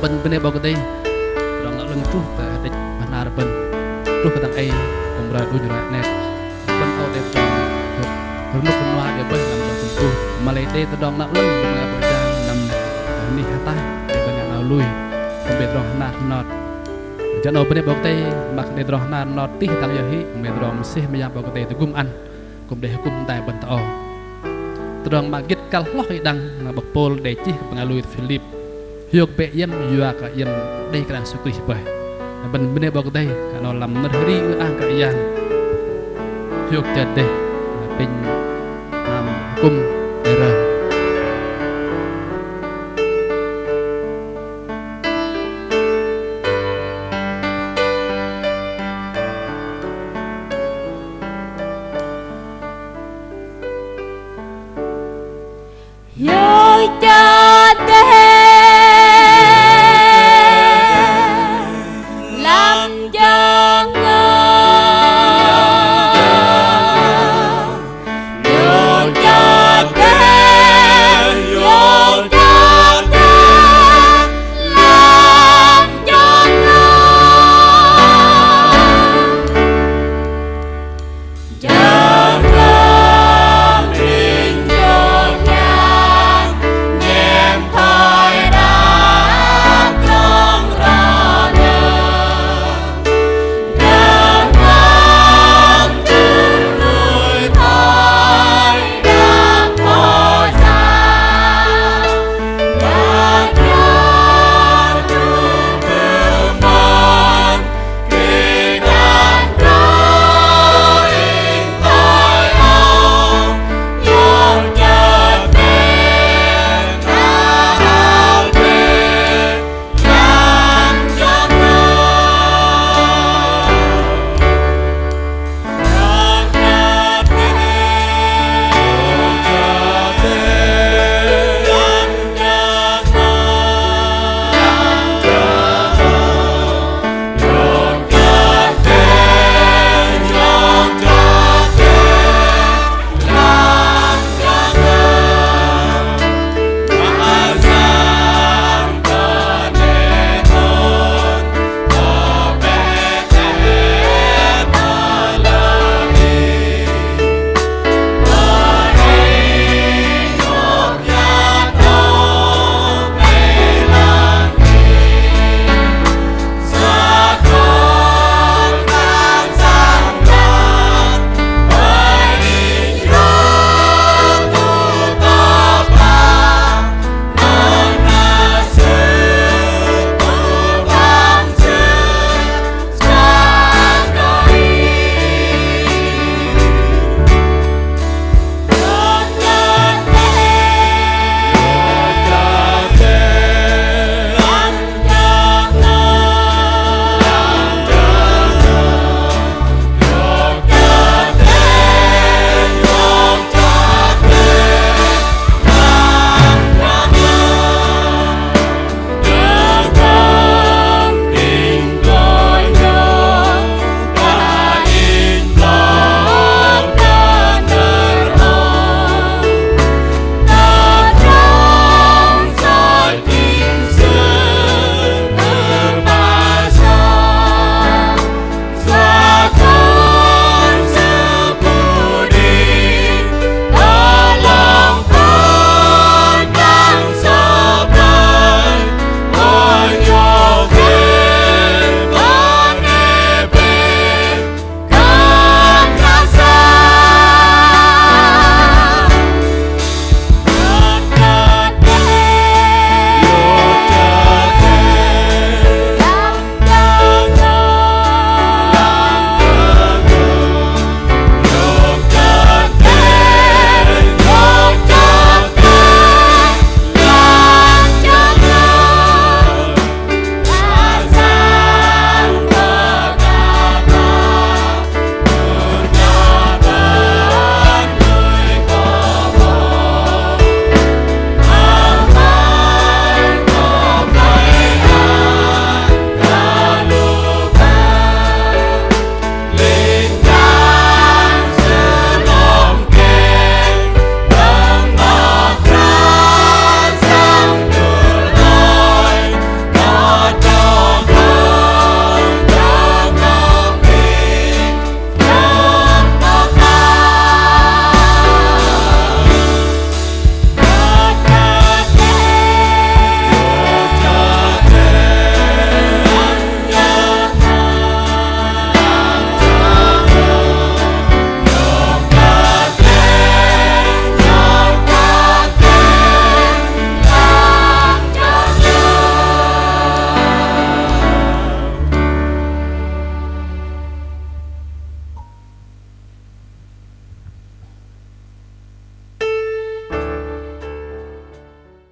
bên bên đây bao cái đây rồi nó lưng trúc tại đây mà nào bên trúc cái thằng ấy cùng rồi đôi rồi nè bên ao đẹp rồi hướng nước bên ngoài để bên nằm trong cùng mà lấy đây tôi đong nó lưng mà bây giờ nằm đi hạt tay để bên nhà nào lui không biết rồi nạt nọt cho nó bên đây bao cái mặc để rồi nạt nọt tí tăng giờ hí biết rồi mình sẽ bây giờ bao cái tôi gum ăn cùng để gum tại bên tao terang magit kal loh idang ngabapol deci pengaluit Philip hiok be yem yuak yem đây cái sự kris bay bên bên bọc đây nó làm mất hरी ang cái yan hiok chật đây pin cung era